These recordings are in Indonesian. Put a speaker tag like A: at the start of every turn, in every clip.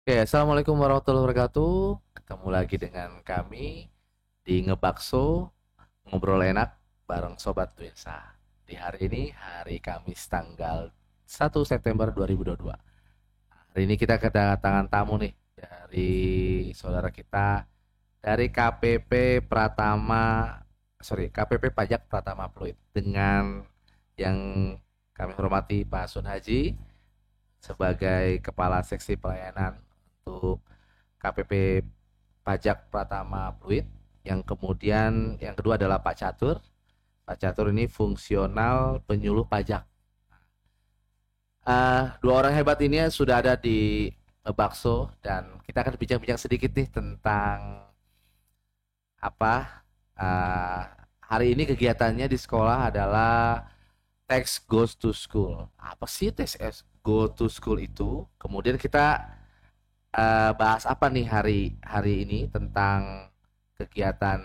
A: Oke, assalamualaikum warahmatullahi wabarakatuh. Ketemu lagi dengan kami di Ngebakso ngobrol enak bareng Sobat Twinsa. Di hari ini hari Kamis tanggal 1 September 2022. Hari ini kita kedatangan tamu nih dari saudara kita dari KPP Pajak Pratama Pluit dengan yang kami hormati Pak Sun Haji sebagai Kepala Seksi Pelayanan untuk KPP Pajak Pratama Pluit. Yang kemudian yang kedua adalah Pak Catur. Pak Catur ini fungsional penyuluh pajak. Dua orang hebat ini sudah ada di Bakso dan kita akan bincang-bincang sedikit nih tentang apa uh, hari ini kegiatannya di sekolah adalah Text Goes to School. Apa sih Text Go to School itu? Kemudian kita bahas apa nih hari hari ini tentang kegiatan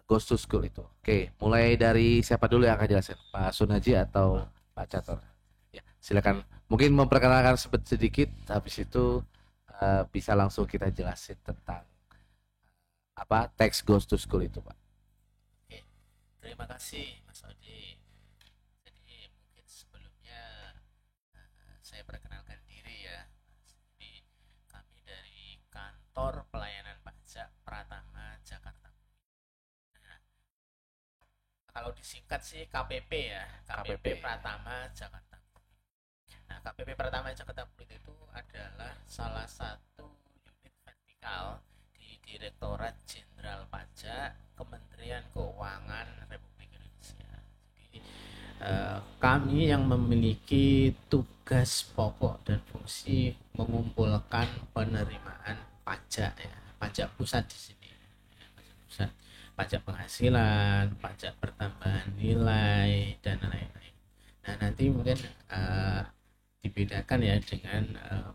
A: Ghost to School itu. Oke, mulai dari siapa dulu yang akan jelasin? Pak Sunaji atau Pak Catur? Ya, silakan. Mungkin memperkenalkan sedikit, habis itu bisa langsung kita jelasin tentang apa teks Ghost to School itu, Pak.
B: Oke, terima kasih Mas Odi. Jadi mungkin sebelumnya saya perkenalkan diri ya. Jadi kami dari Kantor Pelayanan Pajak Pratama Jakarta. Nah, kalau disingkat sih KPP ya, KPP
A: KPP.
B: Pratama Jakarta. Nah, KPP Pratama Jakarta Publik itu adalah salah satu unit vertikal di Direktorat Jenderal Pajak Kementerian Keuangan Republik Indonesia. Jadi, kami yang memiliki tugas pokok dan fungsi mengumpulkan penerimaan pajak ya, pajak pusat di sini, pajak pusat, pajak penghasilan, pajak pertambahan nilai dan lain-lain. Nah nanti mungkin dibedakan ya dengan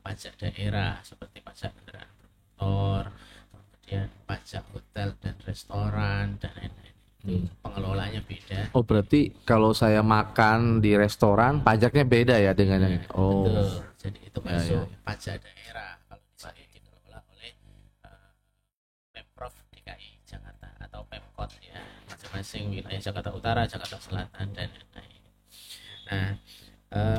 B: pajak daerah seperti pajak kendaraan bermotor, kemudian pajak hotel dan restoran dan lain-lain. Itu
A: Hmm.
B: pengelolaannya beda.
A: Oh, berarti kalau saya makan di restoran, pajaknya beda ya dengan yang
B: Ya,
A: ini? Oh,
B: betul. Jadi itu
A: ya, ya,
B: masuk
A: ya.
B: pajak daerah kalau di sini dikelola oleh eh, Pemprov DKI Jakarta atau Pemkot ya, masing-masing wilayah Jakarta Utara, Jakarta Selatan dan lain-lain. Nah,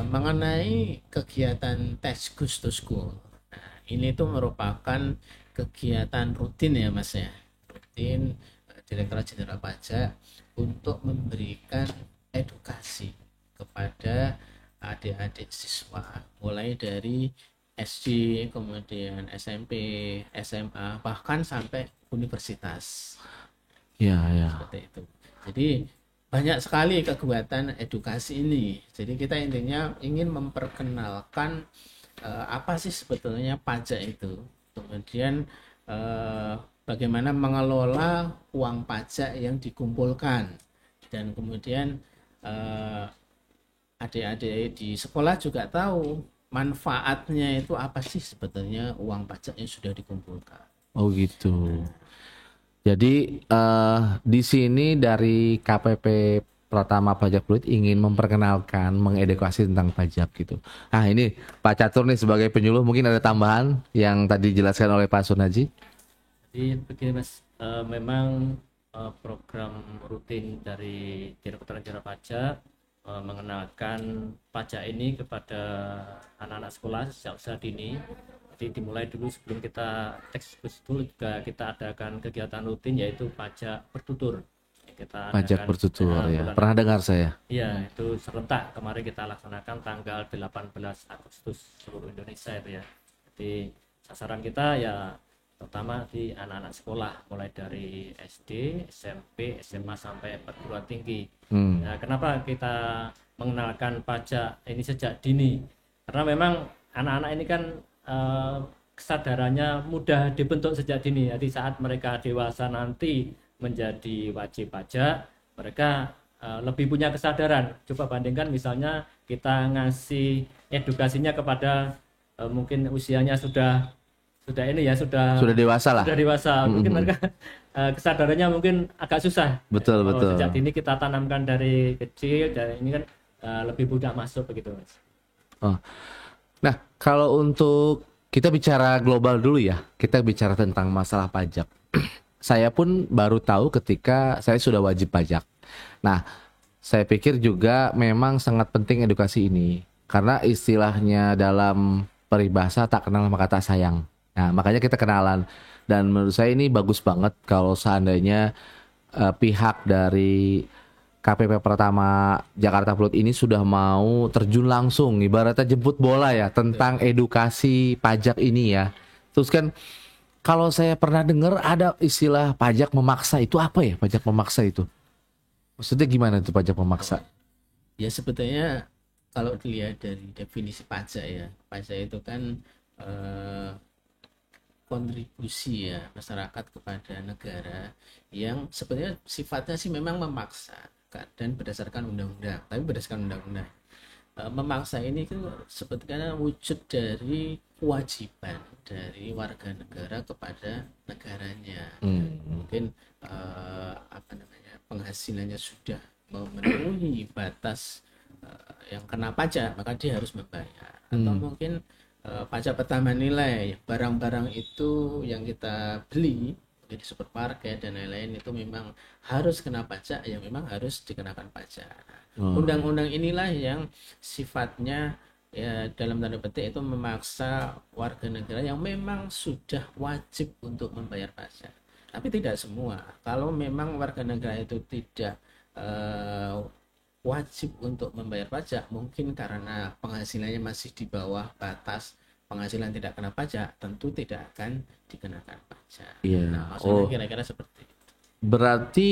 B: mengenai kegiatan Tes Goes to School. Nah, ini tuh merupakan kegiatan rutin ya Mas ya. Rutin Direktorat Jenderal Pajak untuk memberikan edukasi kepada adik-adik siswa mulai dari SD, kemudian SMP, SMA, bahkan sampai universitas.
A: Ya, ya.
B: Seperti itu. Jadi banyak sekali kegiatan edukasi ini. Jadi kita intinya ingin memperkenalkan apa sih sebetulnya pajak itu. Kemudian bagaimana mengelola uang pajak yang dikumpulkan. Dan kemudian eh, adik-adik di sekolah juga tahu manfaatnya itu apa sih sebetulnya uang pajak yang sudah dikumpulkan.
A: Oh gitu. Jadi di sini dari KPP Pratama Pajak Pluit ingin memperkenalkan, mengedukasi tentang pajak gitu. Nah ini Pak Catur nih sebagai penyuluh mungkin ada tambahan yang tadi dijelaskan oleh Pak Sunaji.
C: Jadi begini Mas, memang program rutin dari Direktorat Jenderal Pajak mengenalkan pajak ini kepada anak-anak sekolah sejak usia dini. Jadi dimulai dulu sebelum kita teks dulu juga kita adakan kegiatan rutin yaitu pajak bertutur. Kita
A: Pajak
C: adakan
A: bertutur ya.
C: bulan,
A: Pernah dengar saya.
C: iya itu serentak kemarin kita laksanakan tanggal 18 Agustus seluruh Indonesia itu ya. Jadi sasaran kita ya terutama di anak-anak sekolah mulai dari SD, SMP, SMA sampai perguruan tinggi.
A: Hmm.
C: Nah, kenapa kita mengenalkan pajak ini sejak dini? Karena memang anak-anak ini kan eh, kesadarannya mudah dibentuk sejak dini. Jadi saat mereka dewasa nanti menjadi wajib pajak, mereka lebih punya kesadaran. Coba bandingkan misalnya kita ngasih edukasinya kepada mungkin usianya sudah ini ya
A: Sudah dewasa lah.
C: sudah dewasa mungkin
A: Mm-mm.
C: mereka kesadarannya mungkin agak susah.
A: Betul,
C: Kalau
A: betul.
C: sejak dini kita tanamkan dari kecil dan ini kan lebih mudah masuk begitu Mas.
A: Oh. Nah, kalau untuk Kita bicara global dulu ya. Kita bicara tentang masalah pajak. Saya pun baru tahu ketika saya sudah wajib pajak. Nah, saya pikir juga memang sangat penting edukasi ini. Karena istilahnya dalam peribahasa tak kenal maka tak sayang. Nah, makanya kita kenalan. Dan menurut saya ini bagus banget kalau seandainya pihak dari KPP Pertama Jakarta Pluit ini sudah mau terjun langsung, ibaratnya jemput bola ya, tentang edukasi pajak ini ya. Terus kan kalau saya pernah dengar ada istilah pajak memaksa, itu apa ya pajak memaksa itu? Maksudnya gimana itu pajak memaksa?
B: Ya sebetulnya kalau dilihat dari definisi pajak ya, pajak itu kan kontribusi ya masyarakat kepada negara yang sebenarnya sifatnya sih memang memaksa dan berdasarkan undang-undang, tapi berdasarkan undang-undang. Memaksa ini itu sebetulnya wujud dari kewajiban dari warga negara kepada negaranya. Mungkin apa namanya, penghasilannya sudah memenuhi batas yang kena pajak, maka dia harus membayar. Atau mungkin pajak pertambahan nilai, barang-barang itu yang kita beli di supermarket dan lain-lain itu memang harus kena pajak, ya memang harus dikenakan pajak. Undang-undang inilah yang sifatnya ya dalam tanda petik itu memaksa warga negara yang memang sudah wajib untuk membayar pajak. Tapi tidak semua. Kalau memang warga negara itu tidak wajib untuk membayar pajak, mungkin karena penghasilannya masih di bawah batas penghasilan tidak kena pajak, tentu tidak akan dikenakan pajak.
A: Iya.
B: Nah, maksudnya kira-kira seperti itu.
A: Berarti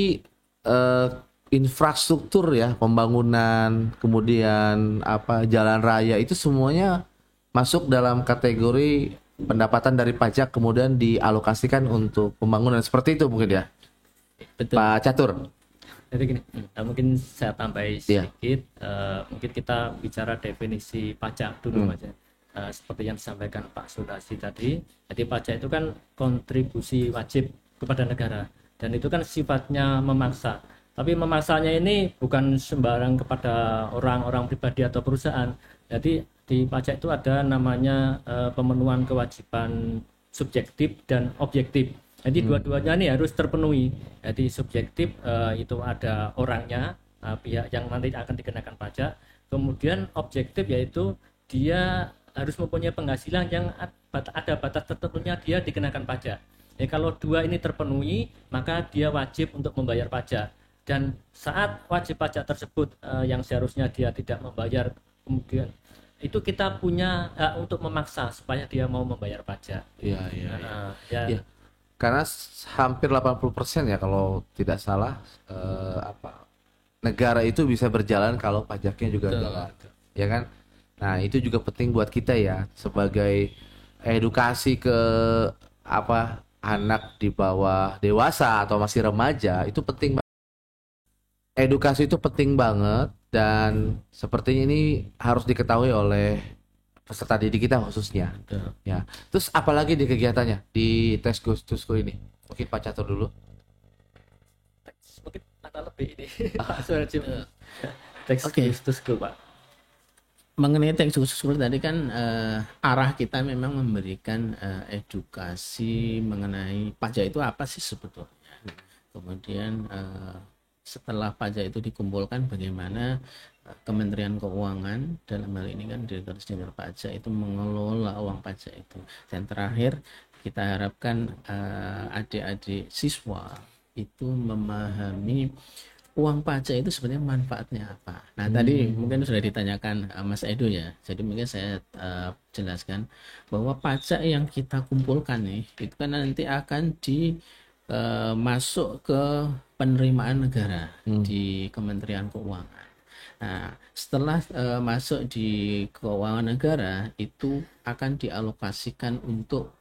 A: infrastruktur ya, pembangunan, kemudian apa jalan raya itu semuanya masuk dalam kategori pendapatan dari pajak kemudian dialokasikan untuk pembangunan, seperti itu mungkin ya.
B: Betul.
A: Pak Catur.
C: Jadi gini, mungkin saya tambahin sedikit, mungkin kita bicara definisi pajak dulu aja. Seperti yang disampaikan Pak Sudasi tadi, jadi pajak itu kan kontribusi wajib kepada negara, dan itu kan sifatnya memaksa. Tapi memaksanya ini bukan sembarang kepada orang-orang pribadi atau perusahaan. Jadi di pajak itu ada namanya pemenuhan kewajiban subjektif dan objektif. Jadi dua-duanya ini harus terpenuhi. Jadi subjektif itu ada orangnya, pihak yang nanti akan dikenakan pajak. Kemudian objektif yaitu dia harus mempunyai penghasilan yang ada batas tertentunya dia dikenakan pajak. Ya, kalau dua ini terpenuhi, maka dia wajib untuk membayar pajak. Dan saat wajib pajak tersebut yang seharusnya dia tidak membayar, kemudian itu kita punya hak untuk memaksa supaya dia mau membayar pajak.
A: Iya.
C: Ya.
A: Karena hampir 80% ya kalau tidak salah negara itu bisa berjalan kalau pajaknya juga jalan. Ya kan? Nah, itu juga penting buat kita ya sebagai edukasi ke anak di bawah dewasa atau masih remaja, itu penting. Edukasi itu penting banget dan sepertinya ini harus diketahui oleh peserta didik kita khususnya. Ya. Terus apalagi di kegiatannya di tes Gustusko ini? Mungkin Pak Catur dulu.
C: Mungkin ada lebih ini. Tes Gustusko, Pak.
B: Mengenai teks khusus tadi kan arah kita memang memberikan edukasi mengenai pajak itu apa sih sebetulnya. Kemudian setelah pajak itu dikumpulkan, bagaimana Kementerian Keuangan dalam hal ini kan Direktur Jenderal Pajak itu mengelola uang pajak itu. Dan terakhir kita harapkan adik-adik siswa itu memahami uang pajak itu sebenarnya manfaatnya apa. Nah tadi mungkin sudah ditanyakan Mas Edo ya. Jadi mungkin saya jelaskan bahwa pajak yang kita kumpulkan nih itu kan nanti akan masuk ke penerimaan negara di Kementerian Keuangan. Nah setelah masuk di keuangan negara itu akan dialokasikan untuk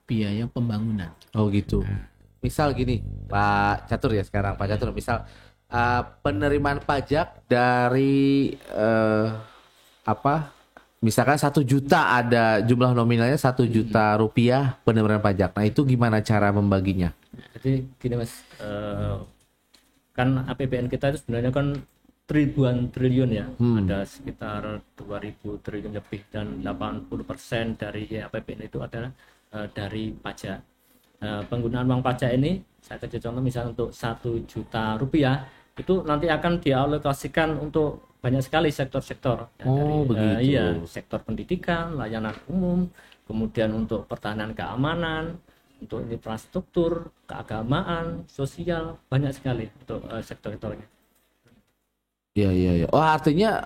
B: biaya pembangunan.
A: Oh gitu. Misal gini, Pak Catur ya sekarang, Pak Catur, misal penerimaan pajak dari misalkan 1 juta, ada jumlah nominalnya 1 juta rupiah penerimaan pajak. Nah itu gimana cara membaginya?
C: Jadi gini Mas, kan APBN kita itu sebenarnya kan ribuan triliun ya. Ada sekitar 2.000 triliun lebih, dan 80% dari APBN itu adalah dari pajak. Penggunaan uang pajak ini, saya kasih contoh misalnya untuk 1 juta rupiah itu nanti akan dialokasikan untuk banyak sekali sektor-sektor ya,
A: begitu.
C: iya, sektor pendidikan, layanan umum, kemudian untuk pertahanan keamanan, untuk infrastruktur, keagamaan, sosial, banyak sekali untuk sektor-sektornya.
A: Iya, iya, iya. Oh, artinya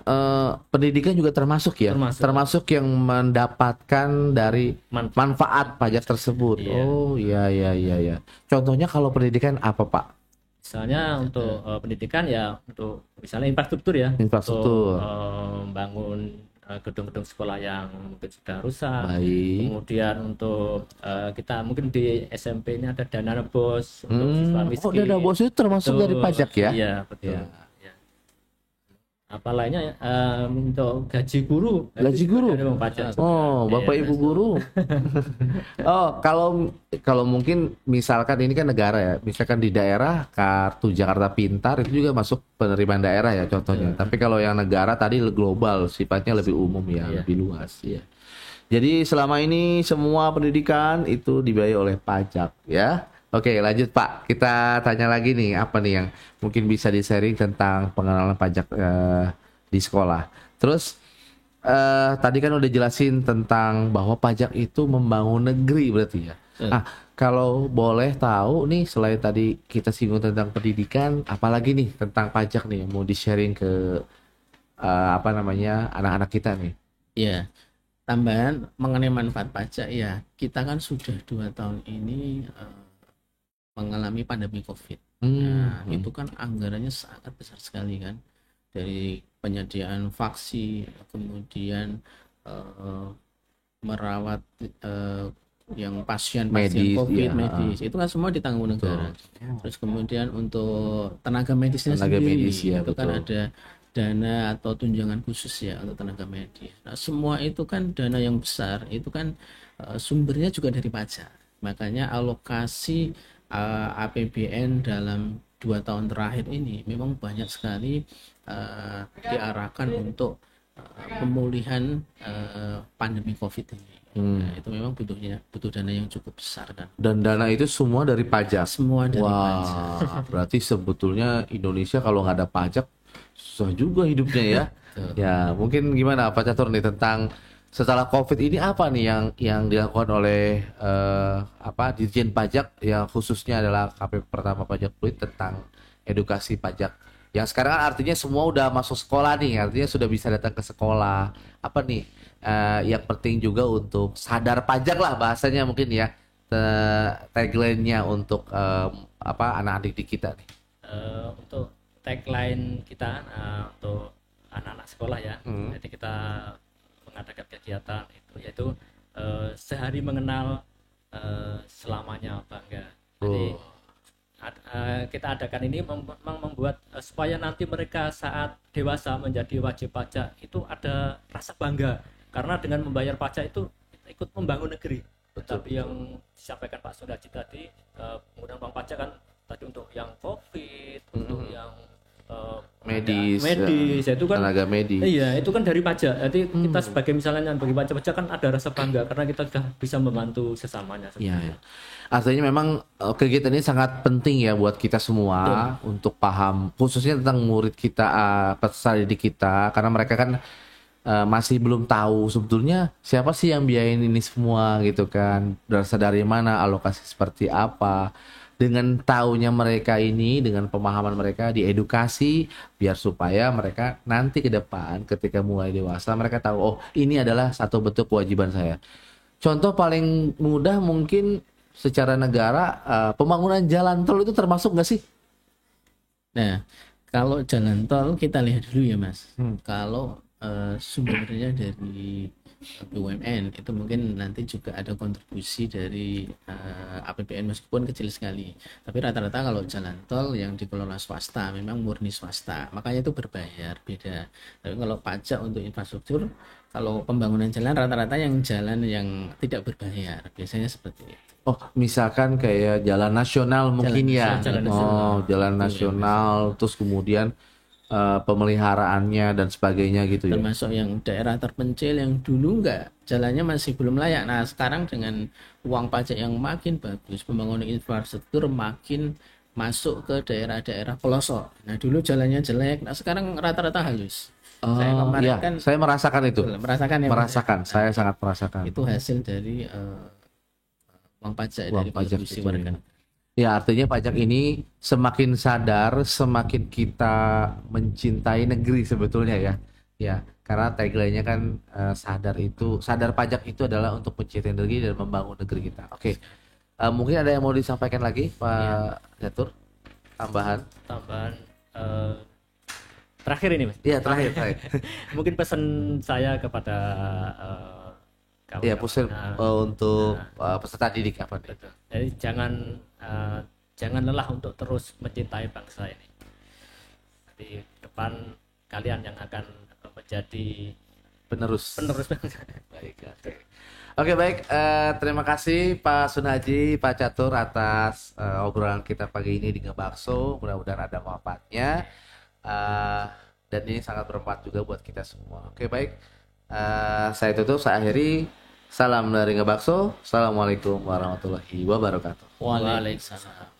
A: pendidikan juga termasuk ya? Termasuk yang mendapatkan dari manfaat pajak tersebut.
C: Iya.
A: Oh, iya, iya, iya, iya. Contohnya kalau pendidikan apa, Pak?
C: Misalnya untuk pendidikan ya, untuk misalnya infrastruktur ya,
A: Infrastruktur.
C: untuk membangun gedung-gedung sekolah yang mungkin sudah rusak.
A: Baik.
C: Kemudian untuk kita mungkin di SMP ini ada dana bos untuk siswa miskin.
A: Oh, dana bos itu termasuk dari pajak ya?
C: Iya, betul. Ya. Apa lainnya untuk gaji guru.
A: Gaji guru.
C: Pajak.
A: Oh, Bapak Ibu guru. Oh, kalau mungkin misalkan ini kan negara ya, misalkan di daerah kartu Jakarta Pintar itu juga masuk penerimaan daerah ya contohnya. Tapi kalau yang negara tadi global, sifatnya lebih umum ya, lebih luas ya. Jadi selama ini semua pendidikan itu dibayar oleh pajak ya. Oke, lanjut Pak. Kita tanya lagi nih, apa nih yang mungkin bisa di-sharing tentang pengenalan pajak di sekolah. Terus tadi kan udah jelasin tentang bahwa pajak itu membangun negeri berarti ya. Kalau boleh tahu nih, selain tadi kita singgung tentang pendidikan, apalagi nih tentang pajak nih yang mau di-sharing ke anak-anak kita nih.
B: Iya. Tambahan mengenai manfaat pajak ya, kita kan sudah 2 tahun ini mengalami pandemi COVID. Itu kan anggarannya sangat besar sekali kan, dari penyediaan vaksin, kemudian merawat yang pasien
A: Medis,
B: COVID,
A: iya.
B: medis, itu kan semua ditanggung negara. Terus kemudian untuk tenaga medisnya sendiri,
A: ya,
B: itu kan ada dana atau tunjangan khusus ya untuk tenaga medis. Nah, semua itu kan dana yang besar, itu kan sumbernya juga dari pajak. Makanya alokasi APBN dalam 2 tahun terakhir ini memang banyak sekali diarahkan untuk pemulihan pandemi COVID ini. Nah, itu memang butuh dana yang cukup besar kan.
A: Dan dana itu semua dari pajak.
B: Semua dari pajak.
A: Berarti sebetulnya Indonesia kalau nggak ada pajak susah juga hidupnya ya. Ya, mungkin gimana Pak Catur nih tentang setelah COVID ini apa nih yang dilakukan oleh Ditjen Pajak yang khususnya adalah KP Pertama Pajak Fluid tentang edukasi pajak. Yang sekarang artinya semua udah masuk sekolah nih, artinya sudah bisa datang ke sekolah. Apa nih yang penting juga untuk sadar pajak lah bahasanya mungkin ya, tagline-nya untuk anak-anak didik kita nih.
C: Untuk tagline kita untuk anak-anak sekolah ya, jadi kita mengadakan kegiatan itu yaitu sehari mengenal selamanya bangga. Jadi kita adakan ini memang membuat supaya nanti mereka saat dewasa menjadi wajib pajak itu ada rasa bangga, karena dengan membayar pajak itu ikut membangun negeri. Tapi yang disampaikan Pak Sundaji tadi, penggunaan uang pajak kan tadi untuk yang COVID, untuk yang
A: medis
C: itu kan
A: tenaga medis.
C: Iya, itu kan dari pajak. Jadi kita sebagai misalnya yang bagi pajak kan ada rasa bangga karena kita sudah bisa membantu sesamanya.
A: Iya. Artinya memang kegiatan ini sangat penting ya buat kita semua untuk paham, khususnya tentang murid kita, peserta didik kita, karena mereka kan masih belum tahu sebetulnya siapa sih yang biayain ini semua gitu kan, berasal dari mana, alokasi seperti apa. Dengan taunya mereka ini, dengan pemahaman mereka diedukasi biar supaya mereka nanti ke depan ketika mulai dewasa mereka tahu, oh ini adalah satu bentuk kewajiban saya. Contoh paling mudah mungkin secara negara, pembangunan jalan tol itu termasuk nggak sih?
B: Nah, kalau jalan tol kita lihat dulu ya Mas. Kalau sumbernya dari BUMN itu mungkin nanti juga ada kontribusi dari APBN meskipun kecil sekali, tapi rata-rata kalau jalan tol yang dikelola swasta memang murni swasta, makanya itu berbayar beda. Tapi kalau pajak untuk infrastruktur, kalau pembangunan jalan rata-rata yang jalan yang tidak berbayar biasanya seperti itu.
A: Oh, misalkan kayak jalan nasional mungkin ya.
C: Jalan nasional.
A: Jalan nasional, terus kemudian pemeliharaannya dan sebagainya gitu ya.
B: termasuk yang daerah terpencil yang dulu enggak jalannya masih belum layak. Nah, sekarang dengan uang pajak yang makin bagus, pembangunan infrastruktur makin masuk ke daerah-daerah pelosok. Nah, dulu jalannya jelek, nah sekarang rata-rata halus. Saya
A: Oh
B: kemarin
A: iya,
B: kan
A: saya merasakan itu.
B: merasakan ya, Mas, ya.
A: Merasakan, saya sangat merasakan.
B: Itu hasil dari uang pajak
A: Uang
B: dari
A: pajak
B: kontribusi
A: itu,
B: warga.
A: ya. Ya, artinya pajak ini semakin sadar, semakin kita mencintai negeri sebetulnya ya. Ya, karena tagline-nya kan sadar pajak itu adalah untuk mencintai negeri dan membangun negeri kita. Oke. Mungkin ada yang mau disampaikan lagi, Pak Gatur? Tambahan?
C: Tambahan terakhir ini, Mas.
A: Iya, terakhir.
C: Mungkin pesan saya kepada
A: Iya,
C: kawan-kawan.
A: pusing untuk peserta didik apa nih?
C: Betul. Jadi jangan lelah untuk terus mencintai bangsa ini. Di depan kalian yang akan menjadi
A: Penerus.
C: bangsa.
A: Baik, oke. Oke, baik. Terima kasih Pak Sunhaji, Pak Catur atas obrolan kita pagi ini di Ngebakso. Mudah-mudahan ada manfaatnya. Dan ini sangat bermanfaat juga buat kita semua. Oke, baik. Saya tutup, saya akhiri. Salam dari Ngebakso. Assalamualaikum warahmatullahi wabarakatuh.
B: Waalaikumsalam.